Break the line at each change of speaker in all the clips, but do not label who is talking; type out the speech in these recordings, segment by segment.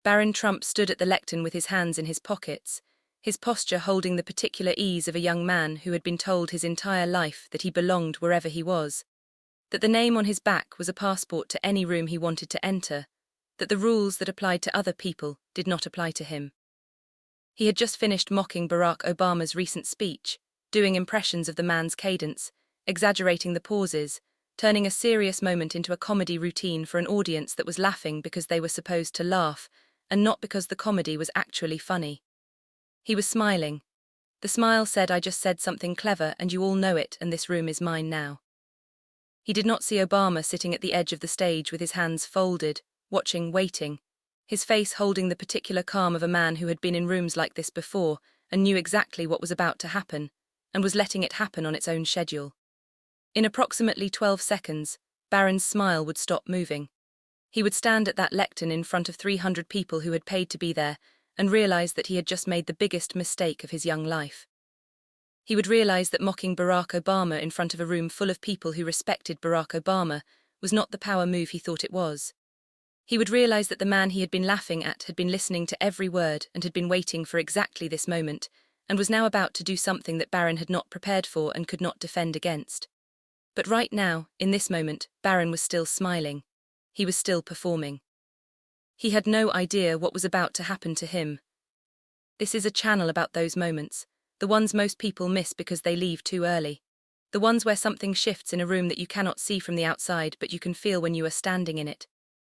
Barron Trump stood at the lectern with his hands in his pockets, his posture holding the particular ease of a young man who had been told his entire life that he belonged wherever he was, that the name on his back was a passport to any room he wanted to enter, that the rules that applied to other people did not apply to him. He had just finished mocking Barack Obama's recent speech, doing impressions of the man's cadence, exaggerating the pauses, turning a serious moment into a comedy routine for an audience that was laughing because they were supposed to laugh, and not because the comedy was actually funny. He was smiling. The smile said, "I just said something clever and you all know it, and this room is mine now." He did not see Obama sitting at the edge of the stage with his hands folded, watching, waiting, his face holding the particular calm of a man who had been in rooms like this before and knew exactly what was about to happen, and was letting it happen on its own schedule. In approximately 12 seconds, Barron's smile would stop moving. He would stand at that lectern in front of 300 people who had paid to be there and realize that he had just made the biggest mistake of his young life. He would realize that mocking Barack Obama in front of a room full of people who respected Barack Obama was not the power move he thought it was. He would realize that the man he had been laughing at had been listening to every word and had been waiting for exactly this moment, and was now about to do something that Barron had not prepared for and could not defend against. But right now, in this moment, Barron was still smiling. He was still performing. He had no idea what was about to happen to him. This is a channel about those moments, the ones most people miss because they leave too early. The ones where something shifts in a room that you cannot see from the outside but you can feel when you are standing in it.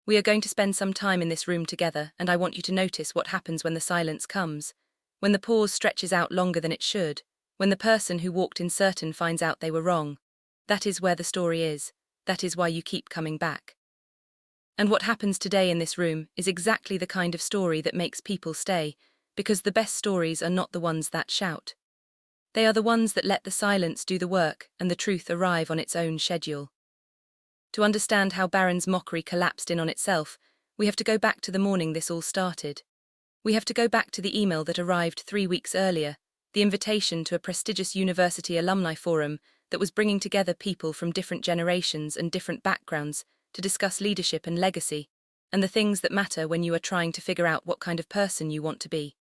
We are going to spend some time in this room together, and I want you to notice what happens when the silence comes, when the pause stretches out longer than it should, when the person who walked in certain finds out they were wrong. That is where the story is. That is why you keep coming back. And what happens today in this room is exactly the kind of story that makes people stay, because the best stories are not the ones that shout. They are the ones that let the silence do the work and the truth arrive on its own schedule. To understand how Barron's mockery collapsed in on itself, we have to go back to the morning this all started. We have to go back to the email that arrived 3 weeks earlier, the invitation to a prestigious university alumni forum that was bringing together people from different generations and different backgrounds to discuss leadership and legacy, and the things that matter when you are trying to figure out what kind of person you want to be.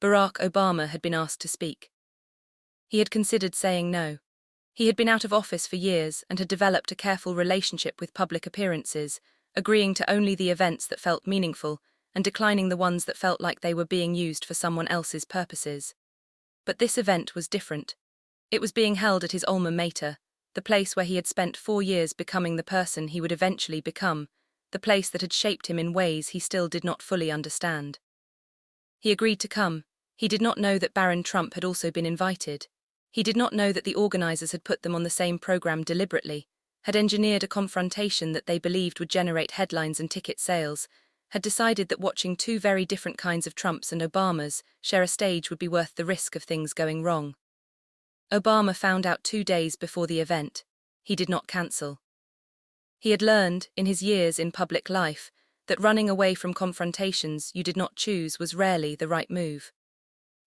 Barack Obama had been asked to speak. He had considered saying no. He had been out of office for years and had developed a careful relationship with public appearances, agreeing to only the events that felt meaningful and declining the ones that felt like they were being used for someone else's purposes. But this event was different. It was being held at his alma mater, the place where he had spent 4 years becoming the person he would eventually become, the place that had shaped him in ways he still did not fully understand. He agreed to come. He did not know that Barron Trump had also been invited. He did not know that the organizers had put them on the same program deliberately, had engineered a confrontation that they believed would generate headlines and ticket sales, had decided that watching 2 very different kinds of Trumps and Obamas share a stage would be worth the risk of things going wrong. Obama found out 2 days before the event. He did not cancel. He had learned, in his years in public life, that running away from confrontations you did not choose was rarely the right move.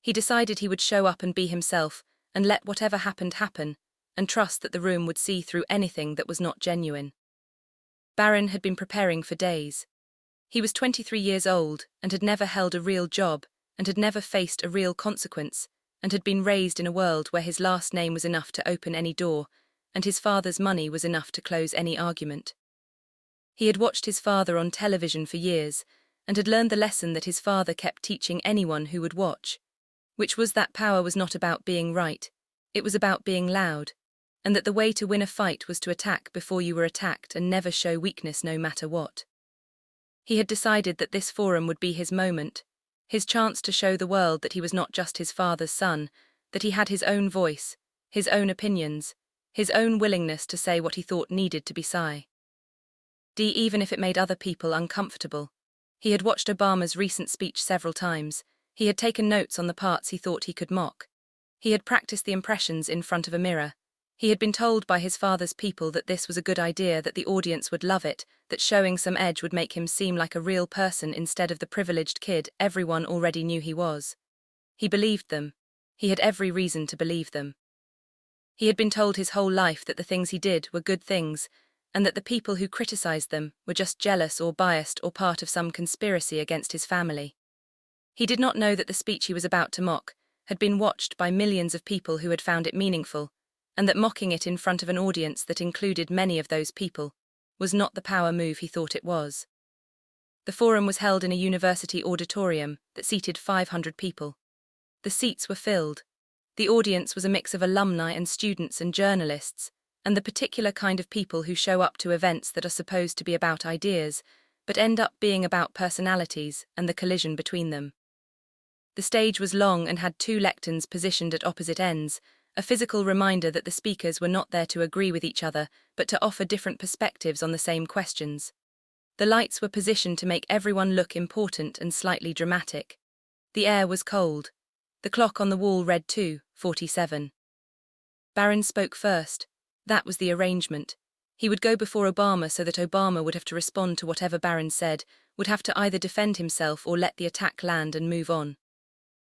He decided he would show up and be himself, and let whatever happened happen, and trust that the room would see through anything that was not genuine. Barron had been preparing for days. He was 23 years old and had never held a real job and had never faced a real consequence and had been raised in a world where his last name was enough to open any door and his father's money was enough to close any argument. He had watched his father on television for years and had learned the lesson that his father kept teaching anyone who would watch, which was that power was not about being right, it was about being loud, and that the way to win a fight was to attack before you were attacked and never show weakness no matter what. He had decided that this forum would be his moment, his chance to show the world that he was not just his father's son, that he had his own voice, his own opinions, his own willingness to say what he thought needed to be said. Even if it made other people uncomfortable. He had watched Obama's recent speech several times. He had taken notes on the parts he thought he could mock. He had practiced the impressions in front of a mirror. He had been told by his father's people that this was a good idea, that the audience would love it, that showing some edge would make him seem like a real person instead of the privileged kid everyone already knew he was. He believed them. He had every reason to believe them. He had been told his whole life that the things he did were good things, and that the people who criticized them were just jealous or biased or part of some conspiracy against his family. He did not know that the speech he was about to mock had been watched by millions of people who had found it meaningful, and that mocking it in front of an audience that included many of those people was not the power move he thought it was. The forum was held in a university auditorium that seated 500 people. The seats were filled. The audience was a mix of alumni and students and journalists, and the particular kind of people who show up to events that are supposed to be about ideas, but end up being about personalities and the collision between them. The stage was long and had 2 lecterns positioned at opposite ends, a physical reminder that the speakers were not there to agree with each other, but to offer different perspectives on the same questions. The lights were positioned to make everyone look important and slightly dramatic. The air was cold. The clock on the wall read 2:47. Barron spoke first. That was the arrangement. He would go before Obama so that Obama would have to respond to whatever Barron said, would have to either defend himself or let the attack land and move on.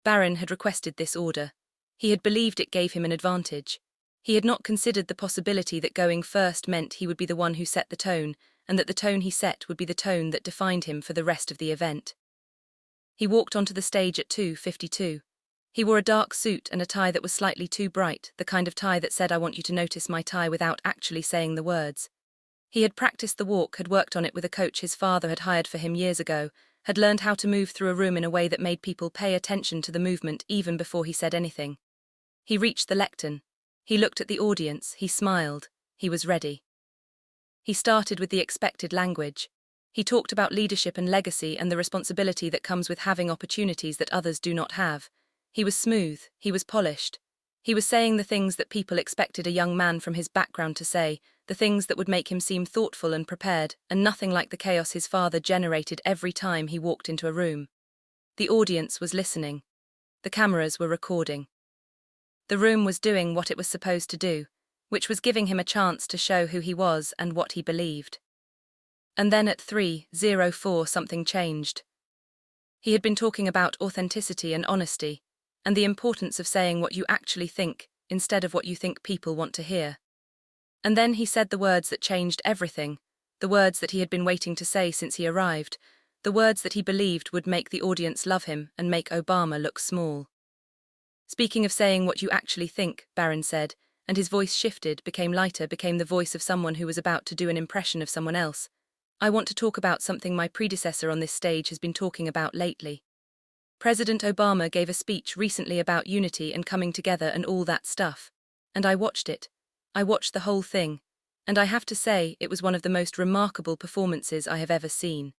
Barron had requested this order. He had believed it gave him an advantage. He had not considered the possibility that going first meant he would be the one who set the tone, and that the tone he set would be the tone that defined him for the rest of the event. He walked onto the stage at 2:52. He wore a dark suit and a tie that was slightly too bright, the kind of tie that said, "I want you to notice my tie," without actually saying the words. He had practiced the walk, had worked on it with a coach his father had hired for him years ago, had learned how to move through a room in a way that made people pay attention to the movement even before he said anything. He reached the lectern. He looked at the audience, he smiled. He was ready. He started with the expected language. He talked about leadership and legacy and the responsibility that comes with having opportunities that others do not have. He was smooth, he was polished. He was saying the things that people expected a young man from his background to say, the things that would make him seem thoughtful and prepared, and nothing like the chaos his father generated every time he walked into a room. The audience was listening. The cameras were recording. The room was doing what it was supposed to do, which was giving him a chance to show who he was and what he believed. And then at 3:04 something changed. He had been talking about authenticity and honesty, and the importance of saying what you actually think instead of what you think people want to hear. And then he said the words that changed everything, the words that he had been waiting to say since he arrived, the words that he believed would make the audience love him and make Obama look small. "Speaking of saying what you actually think," Barron said, and his voice shifted, became lighter, became the voice of someone who was about to do an impression of someone else. "I want to talk about something my predecessor on this stage has been talking about lately. President Obama gave a speech recently about unity and coming together and all that stuff, and I watched it. I watched the whole thing, and I have to say it was one of the most remarkable performances I have ever seen.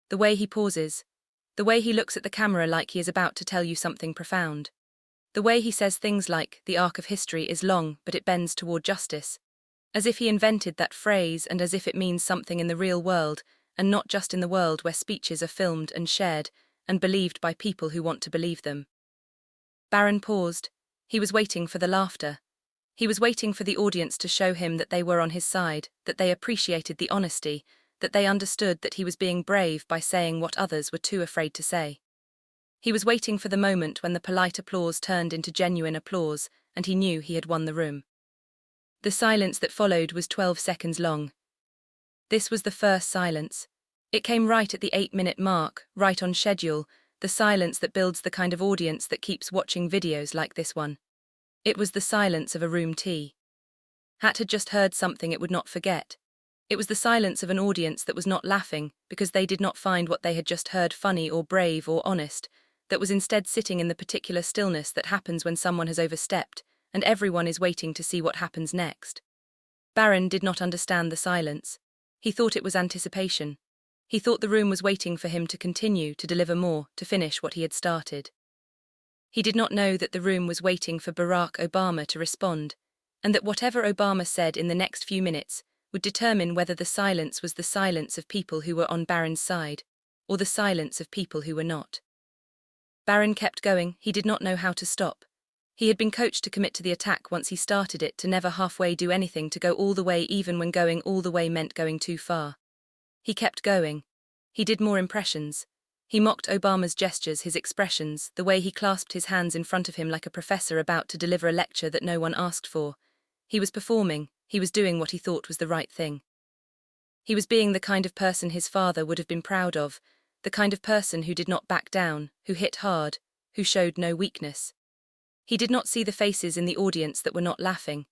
The way he pauses, the way he looks at the camera like he is about to tell you something profound. The way he says things like, 'The arc of history is long, but it bends toward justice,' as if he invented that phrase and as if it means something in the real world, and not just in the world where speeches are filmed and shared, and believed by people who want to believe them." Barron paused. He was waiting for the laughter. He was waiting for the audience to show him that they were on his side, that they appreciated the honesty, that they understood that he was being brave by saying what others were too afraid to say. He was waiting for the moment when the polite applause turned into genuine applause, and he knew he had won the room. The silence that followed was 12 seconds long. This was the first silence. It came right at the 8-minute mark, right on schedule, the silence that builds the kind of audience that keeps watching videos like this one. It was the silence of a room tea. Hat had just heard something it would not forget. It was the silence of an audience that was not laughing because they did not find what they had just heard funny or brave or honest, that was instead sitting in the particular stillness that happens when someone has overstepped, and everyone is waiting to see what happens next. Barron did not understand the silence. He thought it was anticipation. He thought the room was waiting for him to continue, to deliver more, to finish what he had started. He did not know that the room was waiting for Barack Obama to respond, and that whatever Obama said in the next few minutes would determine whether the silence was the silence of people who were on Barron's side, or the silence of people who were not. Barron kept going. He did not know how to stop. He had been coached to commit to the attack once he started it, to never halfway do anything, to go all the way even when going all the way meant going too far. He kept going. He did more impressions. He mocked Obama's gestures, his expressions, the way he clasped his hands in front of him like a professor about to deliver a lecture that no one asked for. He was performing. He was doing what he thought was the right thing. He was being the kind of person his father would have been proud of, the kind of person who did not back down, who hit hard, who showed no weakness. He did not see the faces in the audience that were not laughing.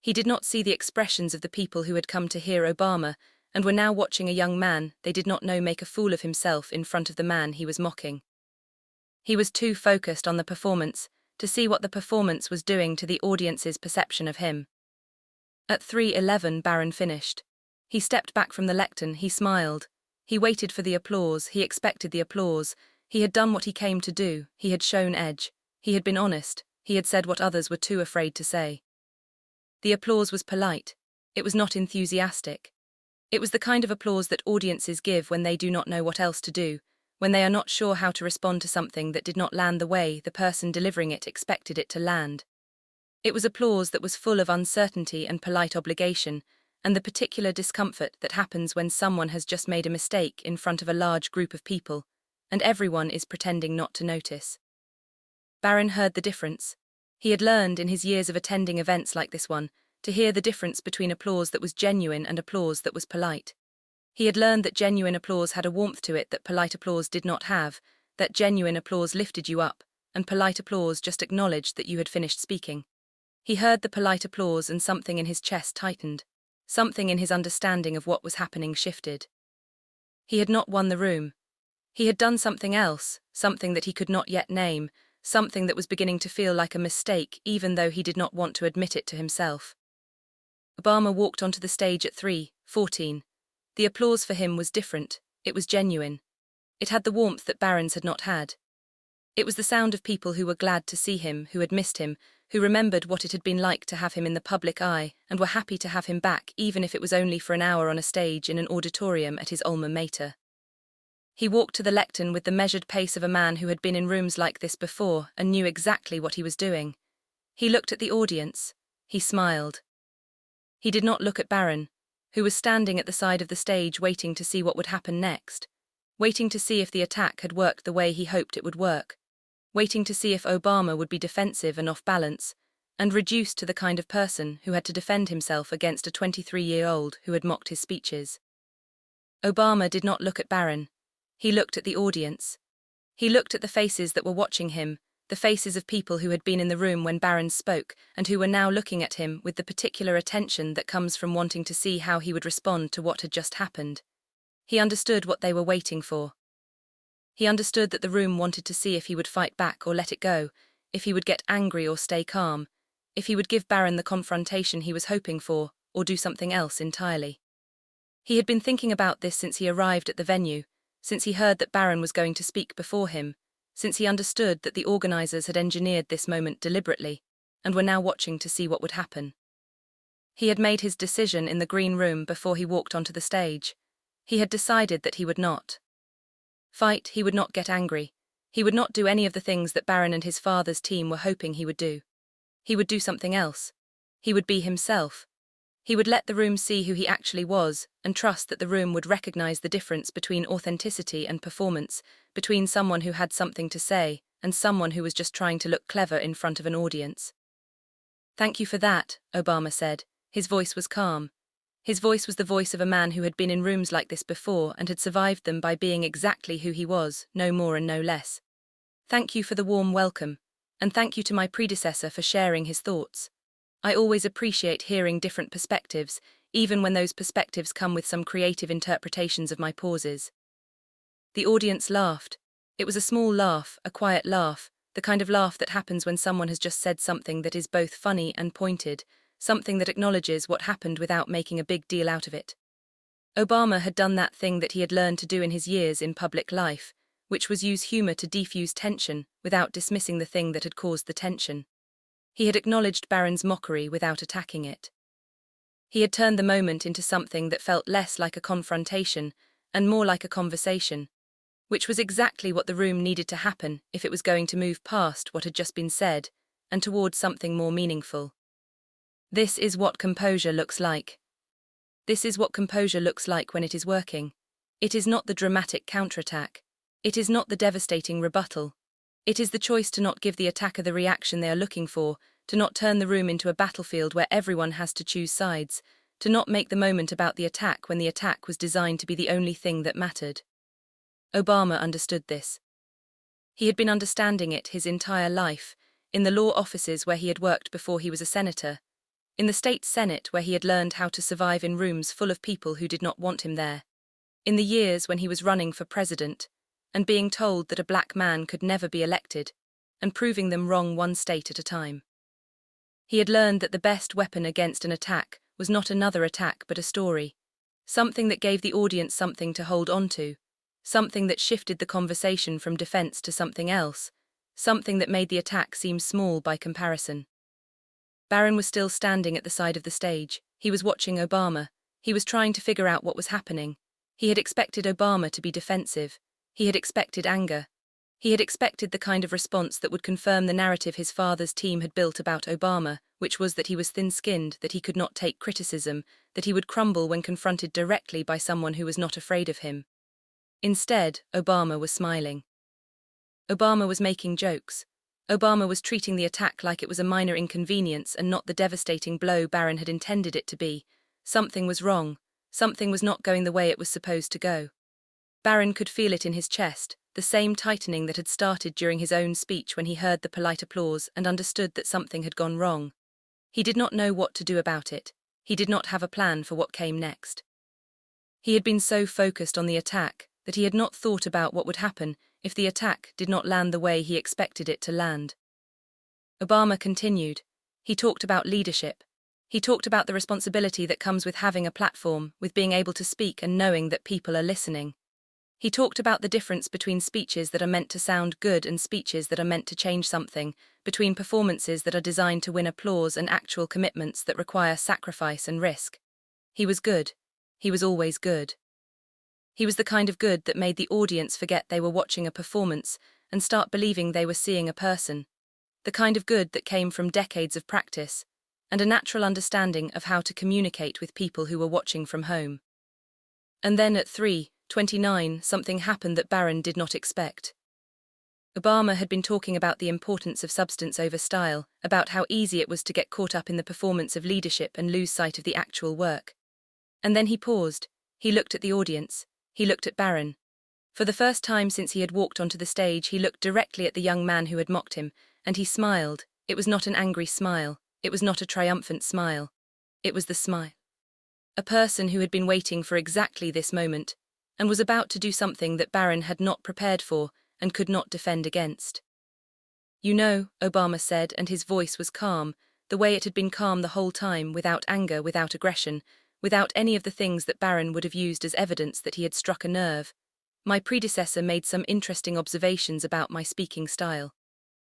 He did not see the expressions of the people who had come to hear Obama and were now watching a young man they did not know make a fool of himself in front of the man he was mocking. He was too focused on the performance to see what the performance was doing to the audience's perception of him. At 3:11 Barron finished. He stepped back from the lectern, he smiled. He waited for the applause, he expected the applause. He had done what he came to do, he had shown edge. He had been honest, he had said what others were too afraid to say. The applause was polite. It was not enthusiastic. It was the kind of applause that audiences give when they do not know what else to do, when they are not sure how to respond to something that did not land the way the person delivering it expected it to land. It was applause that was full of uncertainty and polite obligation, and the particular discomfort that happens when someone has just made a mistake in front of a large group of people, and everyone is pretending not to notice. Barron heard the difference. He had learned in his years of attending events like this one to hear the difference between applause that was genuine and applause that was polite. He had learned that genuine applause had a warmth to it that polite applause did not have, that genuine applause lifted you up, and polite applause just acknowledged that you had finished speaking. He heard the polite applause and something in his chest tightened. Something in his understanding of what was happening shifted. He had not won the room. He had done something else, something that he could not yet name, something that was beginning to feel like a mistake even though he did not want to admit it to himself. Obama walked onto the stage at 3:14. The applause for him was different, it was genuine. It had the warmth that Barron's had not had. It was the sound of people who were glad to see him, who had missed him, who remembered what it had been like to have him in the public eye and were happy to have him back even if it was only for an hour on a stage in an auditorium at his alma mater. He walked to the lectern with the measured pace of a man who had been in rooms like this before and knew exactly what he was doing. He looked at the audience. He smiled. He did not look at Barron, who was standing at the side of the stage waiting to see what would happen next, waiting to see if the attack had worked the way he hoped it would work, waiting to see if Obama would be defensive and off balance, and reduced to the kind of person who had to defend himself against a 23-year-old who had mocked his speeches. Obama did not look at Barron. He looked at the audience. He looked at the faces that were watching him, the faces of people who had been in the room when Barron spoke and who were now looking at him with the particular attention that comes from wanting to see how he would respond to what had just happened. He understood what they were waiting for. He understood that the room wanted to see if he would fight back or let it go, if he would get angry or stay calm, if he would give Barron the confrontation he was hoping for, or do something else entirely. He had been thinking about this since he arrived at the venue, since he heard that Barron was going to speak before him, since he understood that the organizers had engineered this moment deliberately, and were now watching to see what would happen. He had made his decision in the green room before he walked onto the stage. He had decided that he would not fight, he would not get angry. He would not do any of the things that Barron and his father's team were hoping he would do. He would do something else. He would be himself. He would let the room see who he actually was and trust that the room would recognize the difference between authenticity and performance, between someone who had something to say and someone who was just trying to look clever in front of an audience. "Thank you for that," Obama said. His voice was calm. His voice was the voice of a man who had been in rooms like this before and had survived them by being exactly who he was, no more and no less. "Thank you for the warm welcome, and thank you to my predecessor for sharing his thoughts. I always appreciate hearing different perspectives, even when those perspectives come with some creative interpretations of my pauses." The audience laughed. It was a small laugh, a quiet laugh, the kind of laugh that happens when someone has just said something that is both funny and pointed, something that acknowledges what happened without making a big deal out of it. Obama had done that thing that he had learned to do in his years in public life, which was use humor to defuse tension without dismissing the thing that had caused the tension. He had acknowledged Barron's mockery without attacking it. He had turned the moment into something that felt less like a confrontation and more like a conversation, which was exactly what the room needed to happen if it was going to move past what had just been said and towards something more meaningful. This is what composure looks like. This is what composure looks like when it is working. It is not the dramatic counterattack. It is not the devastating rebuttal. It is the choice to not give the attacker the reaction they are looking for, to not turn the room into a battlefield where everyone has to choose sides, to not make the moment about the attack when the attack was designed to be the only thing that mattered. Obama understood this. He had been understanding it his entire life, in the law offices where he had worked before he was a senator, in the state senate where he had learned how to survive in rooms full of people who did not want him there, in the years when he was running for president, and being told that a black man could never be elected, and proving them wrong one state at a time. He had learned that the best weapon against an attack was not another attack but a story, something that gave the audience something to hold on to, something that shifted the conversation from defense to something else, something that made the attack seem small by comparison. Barron was still standing at the side of the stage. He was watching Obama. He was trying to figure out what was happening. He had expected Obama to be defensive. He had expected anger. He had expected the kind of response that would confirm the narrative his father's team had built about Obama, which was that he was thin-skinned, that he could not take criticism, that he would crumble when confronted directly by someone who was not afraid of him. Instead, Obama was smiling. Obama was making jokes. Obama was treating the attack like it was a minor inconvenience and not the devastating blow Barron had intended it to be. Something was wrong. Something was not going the way it was supposed to go. Barron could feel it in his chest, the same tightening that had started during his own speech when he heard the polite applause and understood that something had gone wrong. He did not know what to do about it. He did not have a plan for what came next. He had been so focused on the attack that he had not thought about what would happen if the attack did not land the way he expected it to land. Obama continued. He talked about leadership. He talked about the responsibility that comes with having a platform, with being able to speak and knowing that people are listening. He talked about the difference between speeches that are meant to sound good and speeches that are meant to change something, between performances that are designed to win applause and actual commitments that require sacrifice and risk. He was good. He was always good. He was the kind of good that made the audience forget they were watching a performance and start believing they were seeing a person. The kind of good that came from decades of practice and a natural understanding of how to communicate with people who were watching from home. And then at 3:29, something happened that Barron did not expect. Obama had been talking about the importance of substance over style, about how easy it was to get caught up in the performance of leadership and lose sight of the actual work. And then he paused. He looked at the audience. He looked at Barron. For the first time since he had walked onto the stage, he looked directly at the young man who had mocked him, and he smiled. It was not an angry smile. It was not a triumphant smile. It was the smile. A person who had been waiting for exactly this moment, and was about to do something that Barron had not prepared for and could not defend against. "You know," Obama said, and his voice was calm, the way it had been calm the whole time, without anger, without aggression, without any of the things that Barron would have used as evidence that he had struck a nerve. "My predecessor made some interesting observations about my speaking style.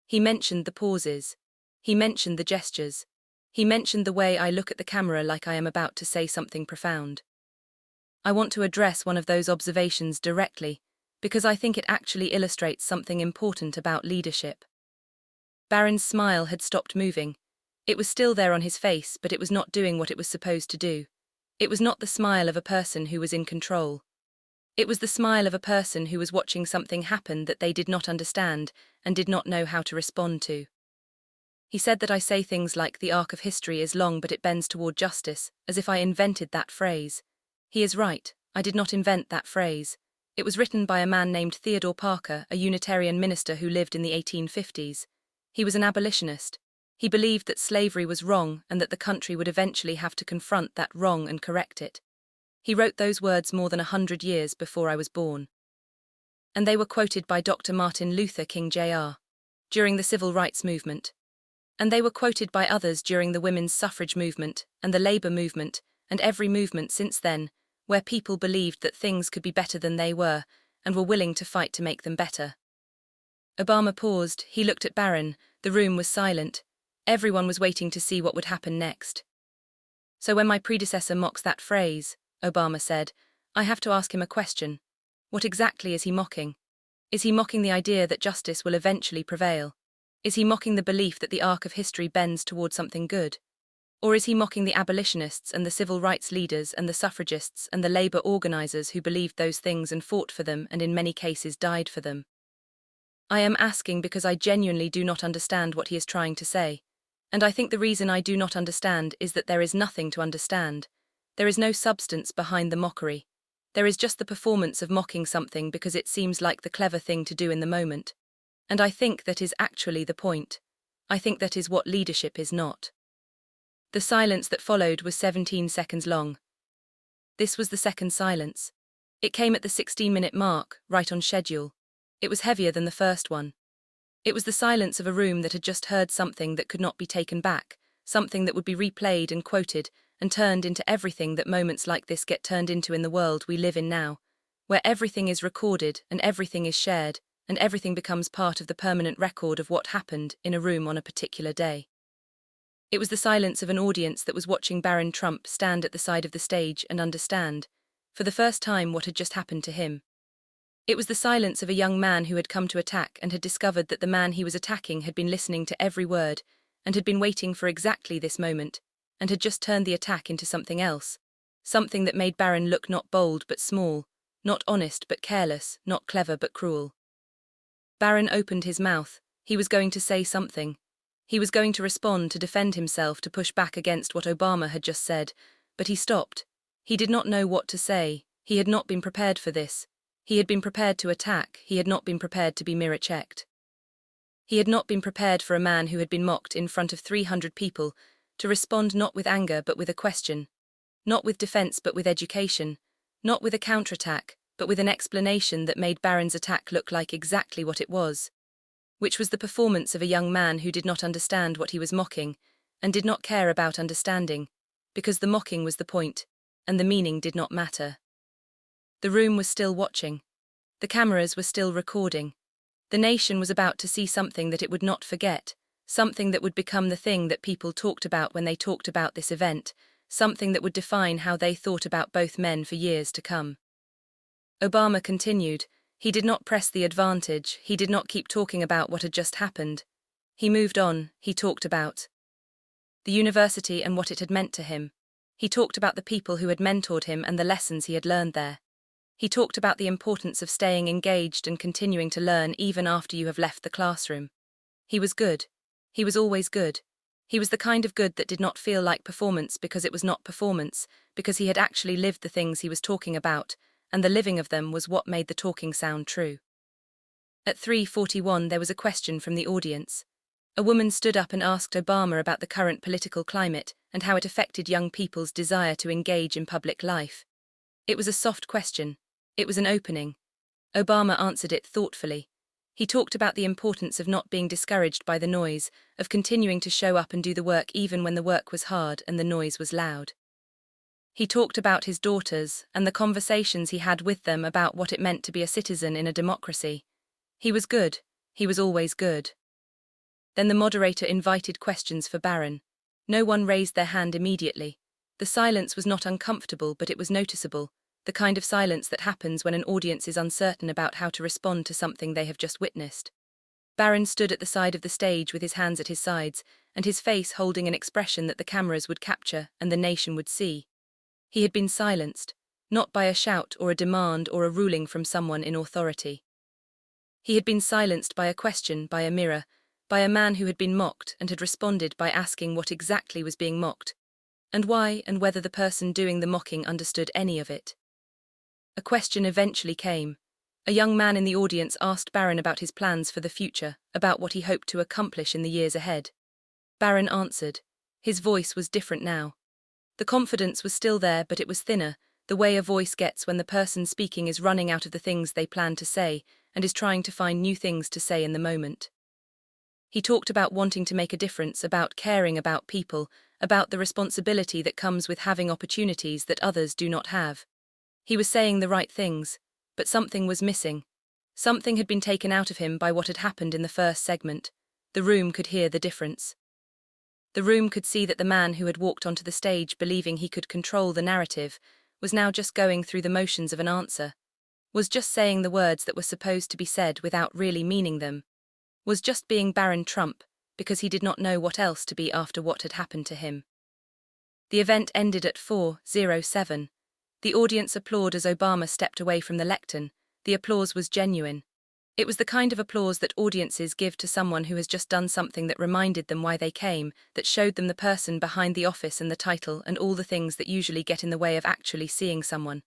He mentioned the pauses. He mentioned the gestures. He mentioned the way I look at the camera like I am about to say something profound. I want to address one of those observations directly, because I think it actually illustrates something important about leadership." Barron's smile had stopped moving. It was still there on his face, but it was not doing what it was supposed to do. It was not the smile of a person who was in control. It was the smile of a person who was watching something happen that they did not understand and did not know how to respond to. He said that I say things like the arc of history is long but it bends toward justice, as if I invented that phrase. He is right, I did not invent that phrase. It was written by a man named Theodore Parker, a Unitarian minister who lived in the 1850s. He was an abolitionist. He believed that slavery was wrong and that the country would eventually have to confront that wrong and correct it. He wrote those words more than 100 years before I was born. And they were quoted by Dr. Martin Luther King Jr. during the Civil Rights Movement. And they were quoted by others during the women's suffrage movement and the labor movement and every movement since then, where people believed that things could be better than they were and were willing to fight to make them better. Obama paused. He looked at Barron. The room was silent. Everyone was waiting to see what would happen next. "So when my predecessor mocks that phrase," Obama said, "I have to ask him a question. What exactly is he mocking? Is he mocking the idea that justice will eventually prevail? Is he mocking the belief that the arc of history bends toward something good? Or is he mocking the abolitionists and the civil rights leaders and the suffragists and the labor organizers who believed those things and fought for them and in many cases died for them? I am asking because I genuinely do not understand what he is trying to say. And I think the reason I do not understand is that there is nothing to understand. There is no substance behind the mockery. There is just the performance of mocking something because it seems like the clever thing to do in the moment. And I think that is actually the point. I think that is what leadership is not. The silence that followed was 17 seconds long. This was the second silence. It came at the 16-minute mark, right on schedule. It was heavier than the first one. It was the silence of a room that had just heard something that could not be taken back, something that would be replayed and quoted and turned into everything that moments like this get turned into in the world we live in now, where everything is recorded and everything is shared, and everything becomes part of the permanent record of what happened in a room on a particular day. It was the silence of an audience that was watching Barron Trump stand at the side of the stage and understand, for the first time, what had just happened to him. It was the silence of a young man who had come to attack and had discovered that the man he was attacking had been listening to every word and had been waiting for exactly this moment, and had just turned the attack into something else, something that made Barron look not bold but small, not honest but careless, not clever but cruel. Barron opened his mouth. He was going to say something. He was going to respond, to defend himself, to push back against what Obama had just said, but he stopped. He did not know what to say. He had not been prepared for this. He had been prepared to attack. He had not been prepared to be mirror-checked. He had not been prepared for a man who had been mocked in front of 300 people to respond not with anger but with a question, not with defense but with education, not with a counterattack but with an explanation that made Barron's attack look like exactly what it was, which was the performance of a young man who did not understand what he was mocking and did not care about understanding, because the mocking was the point, and the meaning did not matter. The room was still watching. The cameras were still recording. The nation was about to see something that it would not forget, something that would become the thing that people talked about when they talked about this event, something that would define how they thought about both men for years to come. Obama continued. He did not press the advantage. He did not keep talking about what had just happened. He moved on. He talked about the university and what it had meant to him. He talked about the people who had mentored him and the lessons he had learned there. He talked about the importance of staying engaged and continuing to learn even after you have left the classroom. He was good. He was always good. He was the kind of good that did not feel like performance because it was not performance, because he had actually lived the things he was talking about, and the living of them was what made the talking sound true. At 3:41 there was a question from the audience. A woman stood up and asked Obama about the current political climate and how it affected young people's desire to engage in public life. It was a soft question. It was an opening. Obama answered it thoughtfully. He talked about the importance of not being discouraged by the noise, of continuing to show up and do the work even when the work was hard and the noise was loud. He talked about his daughters and the conversations he had with them about what it meant to be a citizen in a democracy. He was good. He was always good. Then the moderator invited questions for Barron. No one raised their hand immediately. The silence was not uncomfortable, but it was noticeable, the kind of silence that happens when an audience is uncertain about how to respond to something they have just witnessed. Barron stood at the side of the stage with his hands at his sides, and his face holding an expression that the cameras would capture and the nation would see. He had been silenced, not by a shout or a demand or a ruling from someone in authority. He had been silenced by a question, by a mirror, by a man who had been mocked and had responded by asking what exactly was being mocked, and why, and whether the person doing the mocking understood any of it. A question eventually came. A young man in the audience asked Barron about his plans for the future, about what he hoped to accomplish in the years ahead. Barron answered. His voice was different now. The confidence was still there, but it was thinner, the way a voice gets when the person speaking is running out of the things they plan to say and is trying to find new things to say in the moment. He talked about wanting to make a difference, about caring about people, about the responsibility that comes with having opportunities that others do not have. He was saying the right things, but something was missing. Something had been taken out of him by what had happened in the first segment. The room could hear the difference. The room could see that the man who had walked onto the stage believing he could control the narrative was now just going through the motions of an answer, was just saying the words that were supposed to be said without really meaning them, was just being Barron Trump because he did not know what else to be after what had happened to him. The event ended at 4:07. The audience applauded as Obama stepped away from the lectern. The applause was genuine. It was the kind of applause that audiences give to someone who has just done something that reminded them why they came, that showed them the person behind the office and the title and all the things that usually get in the way of actually seeing someone.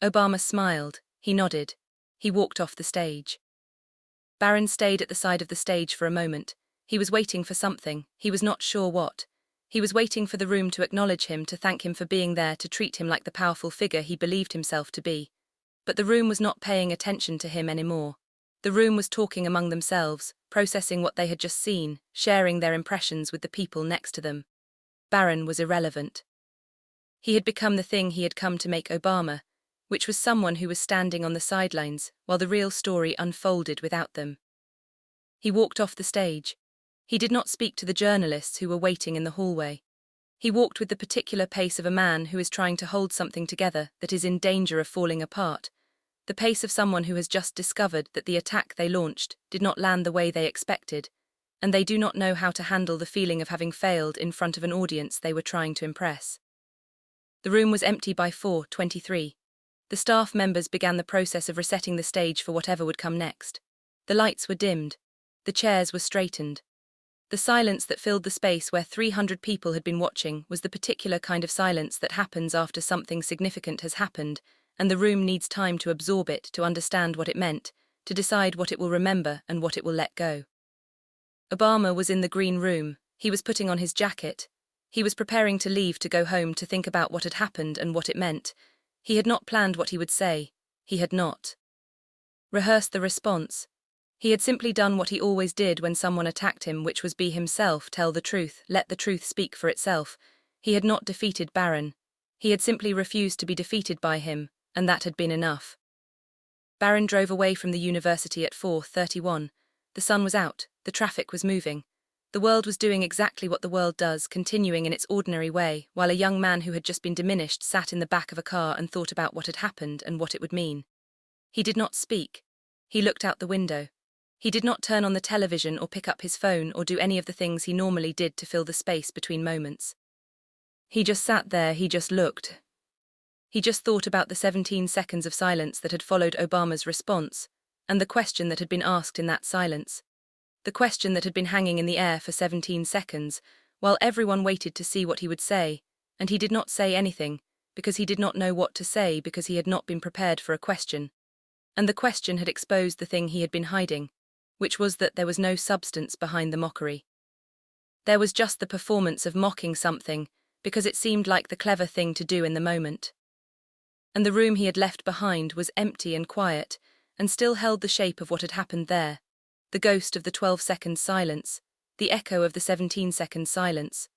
Obama smiled, he nodded. He walked off the stage. Barron stayed at the side of the stage for a moment. He was waiting for something, he was not sure what. He was waiting for the room to acknowledge him, to thank him for being there, to treat him like the powerful figure he believed himself to be. But the room was not paying attention to him anymore. The room was talking among themselves, processing what they had just seen, sharing their impressions with the people next to them. Barron was irrelevant. He had become the thing he had come to make Obama, which was someone who was standing on the sidelines while the real story unfolded without them. He walked off the stage. He did not speak to the journalists who were waiting in the hallway. He walked with the particular pace of a man who is trying to hold something together that is in danger of falling apart, the pace of someone who has just discovered that the attack they launched did not land the way they expected, and they do not know how to handle the feeling of having failed in front of an audience they were trying to impress. The room was empty by 4:23. The staff members began the process of resetting the stage for whatever would come next. The lights were dimmed. The chairs were straightened. The silence that filled the space where 300 people had been watching was the particular kind of silence that happens after something significant has happened, and the room needs time to absorb it, to understand what it meant, to decide what it will remember and what it will let go. Obama was in the green room. He was putting on his jacket. He was preparing to leave, to go home, to think about what had happened and what it meant. He had not planned what he would say. He had not rehearsed the response. He had simply done what he always did when someone attacked him, which was be himself, tell the truth, let the truth speak for itself. He had not defeated Barron. He had simply refused to be defeated by him, and that had been enough. Barron drove away from the university at 4:31. The sun was out, the traffic was moving. The world was doing exactly what the world does, continuing in its ordinary way, while a young man who had just been diminished sat in the back of a car and thought about what had happened and what it would mean. He did not speak. He looked out the window. He did not turn on the television or pick up his phone or do any of the things he normally did to fill the space between moments. He just sat there, he just looked. He just thought about the 17 seconds of silence that had followed Obama's response, and the question that had been asked in that silence. The question that had been hanging in the air for 17 seconds, while everyone waited to see what he would say, and he did not say anything, because he did not know what to say, because he had not been prepared for a question. And the question had exposed the thing he had been hiding, which was that there was no substance behind the mockery. There was just the performance of mocking something, because it seemed like the clever thing to do in the moment. And the room he had left behind was empty and quiet, and still held the shape of what had happened there, the ghost of the 12-second silence, the echo of the 17-second silence,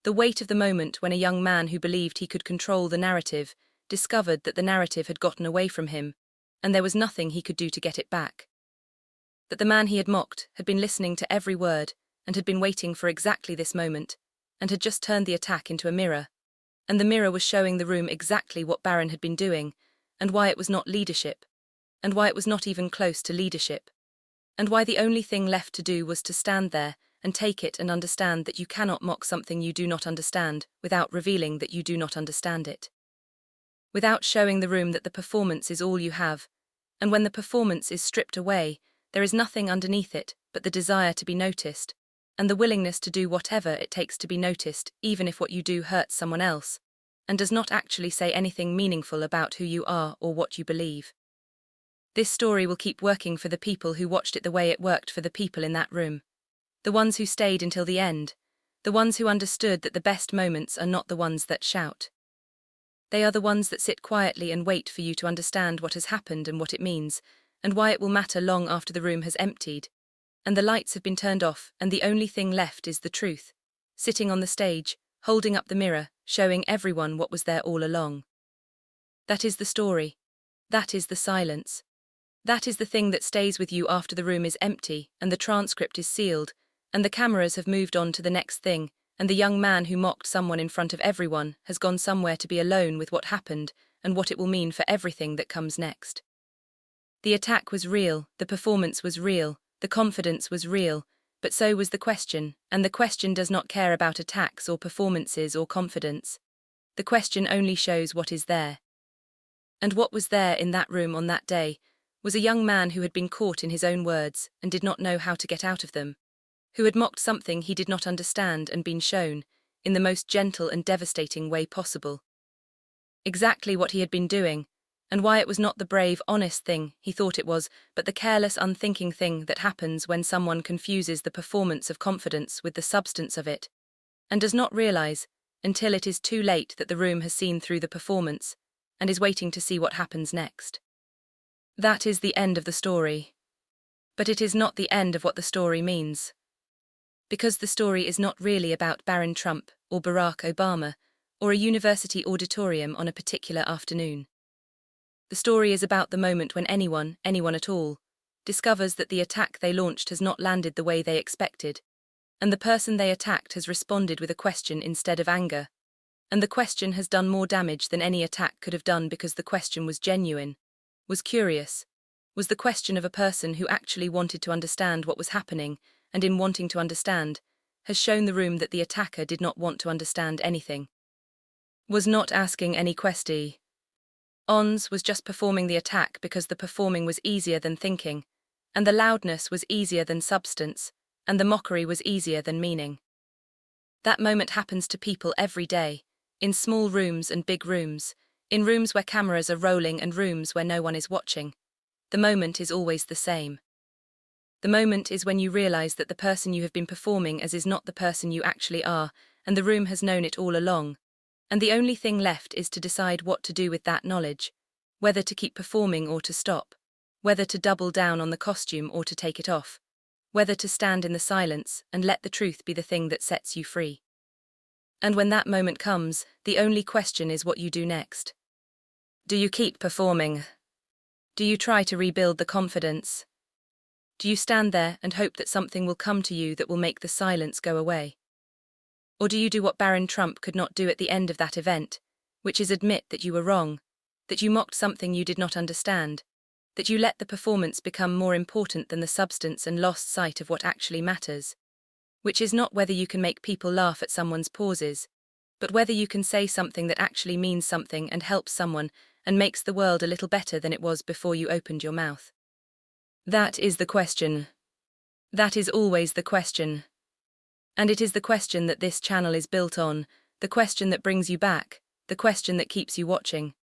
the weight of the moment when a young man who believed he could control the narrative discovered that the narrative had gotten away from him, and there was nothing he could do to get it back. That the man he had mocked had been listening to every word and had been waiting for exactly this moment, and had just turned the attack into a mirror, and the mirror was showing the room exactly what Barron had been doing, and why it was not leadership, and why it was not even close to leadership, and why the only thing left to do was to stand there and take it and understand that you cannot mock something you do not understand without revealing that you do not understand it. Without showing the room that the performance is all you have, and when the performance is stripped away, there is nothing underneath it but the desire to be noticed, and the willingness to do whatever it takes to be noticed, even if what you do hurts someone else, and does not actually say anything meaningful about who you are or what you believe. This story will keep working for the people who watched it the way it worked for the people in that room. The ones who stayed until the end. The ones who understood that the best moments are not the ones that shout. They are the ones that sit quietly and wait for you to understand what has happened and what it means, and why it will matter long after the room has emptied, and the lights have been turned off, and the only thing left is the truth, sitting on the stage, holding up the mirror, showing everyone what was there all along. That is the story. That is the silence. That is the thing that stays with you after the room is empty, and the transcript is sealed, and the cameras have moved on to the next thing, and the young man who mocked someone in front of everyone has gone somewhere to be alone with what happened and what it will mean for everything that comes next. The attack was real, the performance was real, the confidence was real, but so was the question, and the question does not care about attacks or performances or confidence. The question only shows what is there. And what was there in that room on that day was a young man who had been caught in his own words and did not know how to get out of them, who had mocked something he did not understand and been shown, in the most gentle and devastating way possible, exactly what he had been doing, and why it was not the brave, honest thing he thought it was, but the careless, unthinking thing that happens when someone confuses the performance of confidence with the substance of it, and does not realize, until it is too late, that the room has seen through the performance, and is waiting to see what happens next. That is the end of the story. But it is not the end of what the story means. Because the story is not really about Barron Trump or Barack Obama or a university auditorium on a particular afternoon. The story is about the moment when anyone at all, discovers that the attack they launched has not landed the way they expected, and the person they attacked has responded with a question instead of anger, and the question has done more damage than any attack could have done because the question was genuine, was curious, was the question of a person who actually wanted to understand what was happening, and in wanting to understand, has shown the room that the attacker did not want to understand anything, was not asking any questions, was just performing the attack because the performing was easier than thinking, and the loudness was easier than substance, and the mockery was easier than meaning. That moment happens to people every day, in small rooms and big rooms, in rooms where cameras are rolling and rooms where no one is watching. The moment is always the same. The moment is when you realize that the person you have been performing as is not the person you actually are, and the room has known it all along, and the only thing left is to decide what to do with that knowledge, whether to keep performing or to stop, whether to double down on the costume or to take it off, whether to stand in the silence and let the truth be the thing that sets you free. And when that moment comes, the only question is what you do next. Do you keep performing? Do you try to rebuild the confidence? Do you stand there and hope that something will come to you that will make the silence go away? Or do you do what Barron Trump could not do at the end of that event, which is admit that you were wrong, that you mocked something you did not understand, that you let the performance become more important than the substance and lost sight of what actually matters, which is not whether you can make people laugh at someone's pauses, but whether you can say something that actually means something and helps someone and makes the world a little better than it was before you opened your mouth. That is the question. That is always the question. And it is the question that this channel is built on, the question that brings you back, the question that keeps you watching.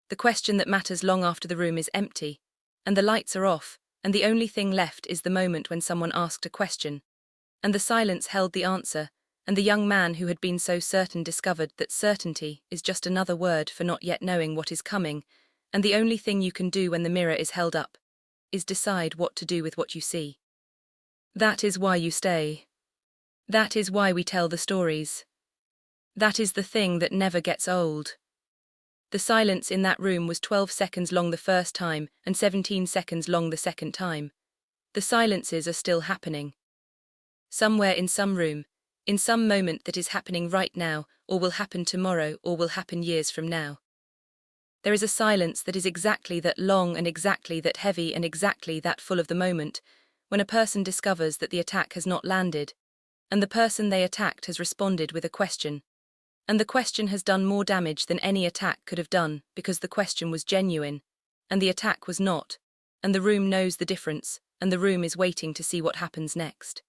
The question that matters long after the room is empty, and the lights are off, and the only thing left is the moment when someone asked a question, and the silence held the answer, and the young man who had been so certain discovered that certainty is just another word for not yet knowing what is coming, and the only thing you can do when the mirror is held up is decide what to do with what you see. That is why you stay. That is why we tell the stories. That is the thing that never gets old. The silence in that room was 12 seconds long the first time and 17 seconds long the second time. The silences are still happening. Somewhere in some room, in some moment that is happening right now, or will happen tomorrow, or will happen years from now. There is a silence that is exactly that long and exactly that heavy and exactly that full of the moment, when a person discovers that the attack has not landed, and the person they attacked has responded with a question, and the question has done more damage than any attack could have done because the question was genuine, and the attack was not, and the room knows the difference, and the room is waiting to see what happens next.